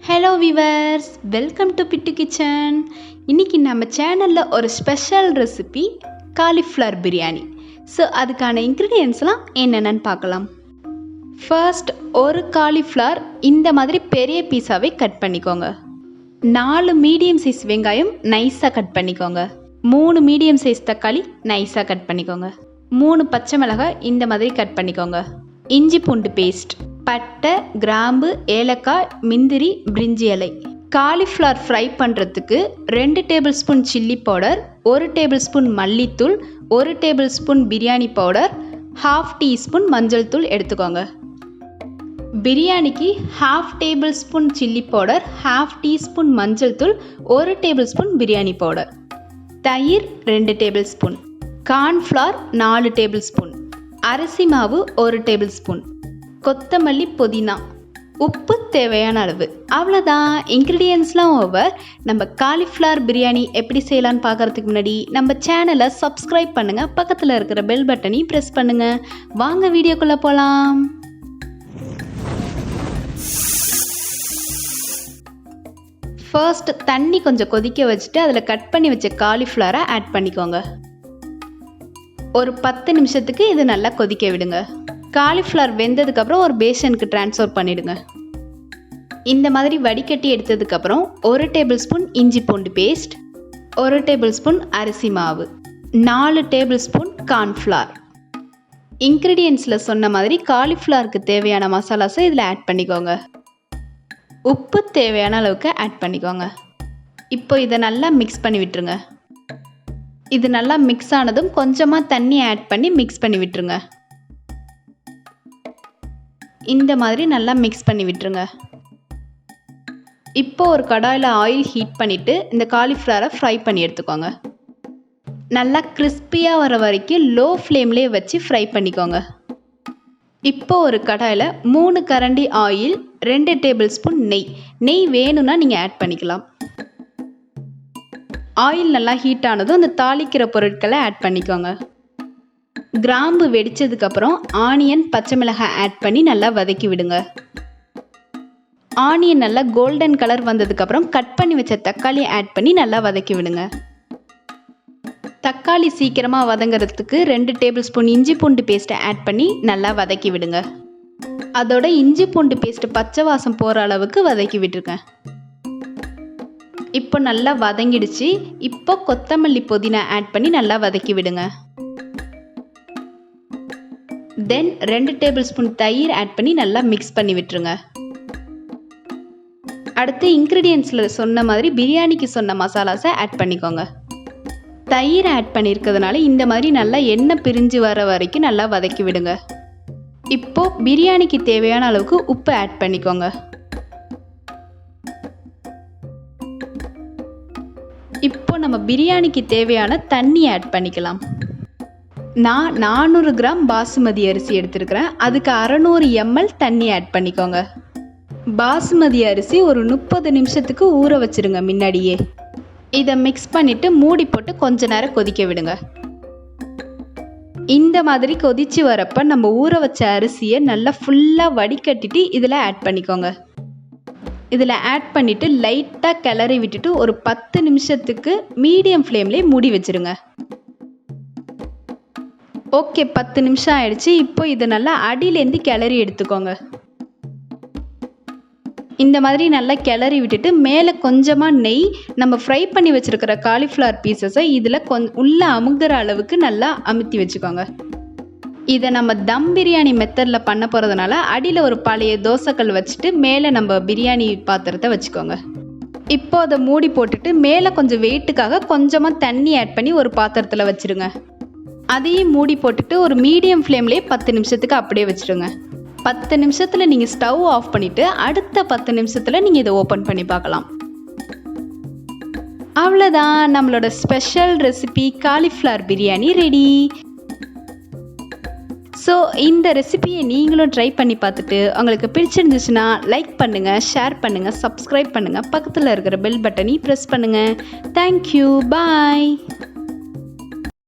Hello viewers, welcome to bit kitchen. இன்றைக்கி நம்ம சேனலில் ஒரு special recipe cauliflower biryani. So அதுக்கான இன்க்ரீடியன்ஸ்லாம் என்னென்னு பார்க்கலாம். ஃபர்ஸ்ட் ஒரு காலிஃப்ளவர் இந்த மாதிரி பெரிய பீஸாகவே கட் பண்ணிக்கோங்க. 4 மீடியம் சைஸ் வெங்காயம் நைஸாக கட் பண்ணிக்கோங்க. 3 மீடியம் சைஸ் தக்காளி நைஸாக கட் பண்ணிக்கோங்க. 3 பச்சை மிளகாய் இந்த மாதிரி கட் பண்ணிக்கோங்க. இஞ்சி பூண்டு பேஸ்ட், பட்டை, கிராம்பு, ஏலக்காய், முந்திரி, பிரிஞ்சி இலை. காலிஃப்ளவர் ஃப்ரை பண்ணுறதுக்கு 2 table spoon chilli powder, 1 table spoon மல்லித்தூள், 1 table spoon biryani powder, 1/2 teaspoon மஞ்சள் தூள் எடுத்துக்கோங்க. பிரியாணிக்கு 1/2 table spoon chilli powder, 1/2 teaspoon மஞ்சள் தூள், 1 டேபிள் ஸ்பூன் பிரியாணி பவுடர், தயிர் 2 table spoon, cornflour 4 table spoon, அரிசி மாவு 1 டேபிள் ஸ்பூன், கொத்தமல்லி, புதினா, உப்பு தேவையான அளவு. அவ்வளோதான், இன்க்ரீடியன்ஸ்லாம் ஓவர். நம்ம காலிஃப்ளவர் பிரியாணி எப்படி செய்யலான்னு பார்க்குறதுக்கு முன்னாடி நம்ம சேனலை சப்ஸ்கிரைப் பண்ணுங்கள், பக்கத்தில் இருக்கிற பெல் பட்டனையும் ப்ரெஸ் பண்ணுங்கள். வாங்க வீடியோக்குள்ளே போகலாம். ஃபர்ஸ்ட் தண்ணி கொஞ்சம் கொதிக்க வச்சுட்டு அதில் கட் பண்ணி வச்ச காலிஃப்ளவரை ஆட் பண்ணிக்கோங்க. ஒரு 10 நிமிஷத்துக்கு இது நல்லா கொதிக்க விடுங்க. காலிஃப்ளவர் வெந்ததுக்கப்புறம் ஒரு பேஷனுக்கு ட்ரான்ஸ்ஃபர் பண்ணிவிடுங்க. இந்த மாதிரி வடிகட்டி எடுத்ததுக்கப்புறம் 1 டேபிள் ஸ்பூன் இஞ்சி பூண்டு பேஸ்ட், 1 டேபிள் ஸ்பூன் அரிசி மாவு, 4 டேபிள் ஸ்பூன் கார்ன்ஃப்ளவர். இன்க்ரீடியன்ஸில் சொன்ன மாதிரி காலிஃப்ளவருக்கு தேவையான மசாலாஸை இதில் ஆட் பண்ணிக்கோங்க. உப்பு தேவையான அளவுக்கு ஆட் பண்ணிக்கோங்க. இப்போ இதை நல்லா மிக்ஸ் பண்ணி விட்டுருங்க. இது நல்லா மிக்ஸ் ஆனதும் கொஞ்சமாக தண்ணி ஆட் பண்ணி மிக்ஸ் பண்ணி விட்டுருங்க. இந்த மாதிரி நல்லா மிக்ஸ் பண்ணி விட்டுருங்க. இப்போ ஒரு கடாயில் ஆயில் ஹீட் பண்ணிவிட்டு இந்த காலிஃப்ளவரை ஃப்ரை பண்ணி எடுத்துக்கோங்க. நல்லா கிறிஸ்பியாக வர வரைக்கும் லோ ஃப்ளேம்லேயே வச்சு ஃப்ரை பண்ணிக்கோங்க. இப்போ ஒரு கடாயில் 3 கரண்டி ஆயில், 2 டேபிள் ஸ்பூன் நெய் வேணும்னா நீங்கள் ஆட் பண்ணிக்கலாம். ஆயில் நல்லா ஹீட் ஆனதும் அந்த தாளிக்கிற பொருட்களை ஆட் பண்ணிக்கோங்க. கிராம்பு வெடிச்சதுக்கப்புறம் ஆனியன், பச்சை மிளகாய் ஆட் பண்ணி நல்லா வதக்கி விடுங்க. ஆனியன் நல்லா கோல்டன் கலர் வந்ததுக்கப்புறம் கட் பண்ணி வச்ச தக்காளி ஆட் பண்ணி நல்லா வதக்கி விடுங்க. தக்காளி சீக்கிரமாக வதங்கிறதுக்கு 2 டேபிள் ஸ்பூன் இஞ்சி பூண்டு பேஸ்ட்டை ஆட் பண்ணி நல்லா வதக்கி விடுங்க. அதோட இஞ்சி பூண்டு பேஸ்ட்டு பச்சை வாசம் போகிற அளவுக்கு வதக்கி விட்டுருங்க. இப்போ நல்லா வதங்கிடுச்சு. இப்போ கொத்தமல்லி, புதினா ஆட் பண்ணி நல்லா வதக்கி விடுங்க. தென் 2 டேபிள் ஸ்பூன் தயிர் ஆட் பண்ணி நல்லா மிக்ஸ் பண்ணி விட்டுருங்க. அடுத்து இன்க்ரீடியன்ஸில் சொன்ன மாதிரி பிரியாணிக்கு சொன்ன மசாலாஸை ஆட் பண்ணிக்கோங்க. தயிர் ஆட் பண்ணியிருக்கிறதுனால இந்த மாதிரி நல்லா எண்ணெய் பிரிஞ்சு வர வரைக்கும் நல்லா வதக்கி விடுங்க. இப்போ பிரியாணிக்கு தேவையான அளவுக்கு உப்பு ஆட் பண்ணிக்கோங்க. இப்போ நம்ம பிரியாணிக்கு தேவையான தண்ணி ஆட் பண்ணிக்கலாம். நான் 400 கிராம் பாசுமதி அரிசி எடுத்துருக்கிறேன். அதுக்கு 600 ml தண்ணி ஆட் பண்ணிக்கோங்க. பாசுமதி அரிசி ஒரு 30 நிமிஷத்துக்கு ஊற வச்சுருங்க முன்னாடியே. இதை மிக்ஸ் பண்ணிவிட்டு மூடி போட்டு கொஞ்ச நேரம் கொதிக்க விடுங்க. இந்த மாதிரி கொதிச்சு வரப்போ நம்ம ஊற வச்ச அரிசியை நல்லா ஃபுல்லாக வடிகட்டிட்டு இதில் ஆட் பண்ணிக்கோங்க. இதில் ஆட் பண்ணிவிட்டு லைட்டாக கிளறி விட்டுட்டு ஒரு 10 நிமிஷத்துக்கு மீடியம் ஃப்ளேம்லேயே மூடி வச்சுருங்க. ஓகே, 10 நிமிஷம் ஆயிடுச்சு. இப்போ இதை நல்லா அடியிலேருந்து கிளறி எடுத்துக்கோங்க. இந்த மாதிரி நல்லா கிளறி விட்டுட்டு மேலே கொஞ்சமாக நெய், நம்ம ஃப்ரை பண்ணி வச்சுருக்கிற காலிஃப்ளவர் பீசஸை இதில் உள்ளே அமுங்குற அளவுக்கு நல்லா அமுத்தி வச்சுக்கோங்க. இதை நம்ம தம் பிரியாணி மெத்தடில் பண்ண போகிறதுனால அடியில் ஒரு பழைய தோசைக்கல் வச்சுட்டு மேலே நம்ம பிரியாணி பாத்திரத்தை வச்சுக்கோங்க. இப்போ அதை மூடி போட்டுட்டு மேலே கொஞ்சம் வெயிட்டுக்காக கொஞ்சமாக தண்ணி ஆட் பண்ணி ஒரு பாத்திரத்தில் வச்சுருங்க. அதையும் மூடி போட்டுட்டு ஒரு மீடியம் ஃப்ளேம்லேயே 10 நிமிஷத்துக்கு அப்படியே வச்சுருங்க. 10 நிமிஷத்தில் நீங்கள் ஸ்டவ் ஆஃப் பண்ணிவிட்டு அடுத்த 10 நிமிஷத்தில் நீங்கள் இதை ஓப்பன் பண்ணி பார்க்கலாம். அவ்வளோதான், நம்மளோட special recipe cauliflower biryani ready. So இந்த ரெசிபியை நீங்களும் ட்ரை பண்ணி பார்த்துட்டு உங்களுக்கு பிடிச்சிருந்துச்சுன்னா லைக் பண்ணுங்கள், ஷேர் பண்ணுங்கள், சப்ஸ்கிரைப் பண்ணுங்கள், பக்கத்தில் இருக்கிற பெல் பட்டனை ப்ரெஸ் பண்ணுங்கள். தேங்க்யூ, பாய்.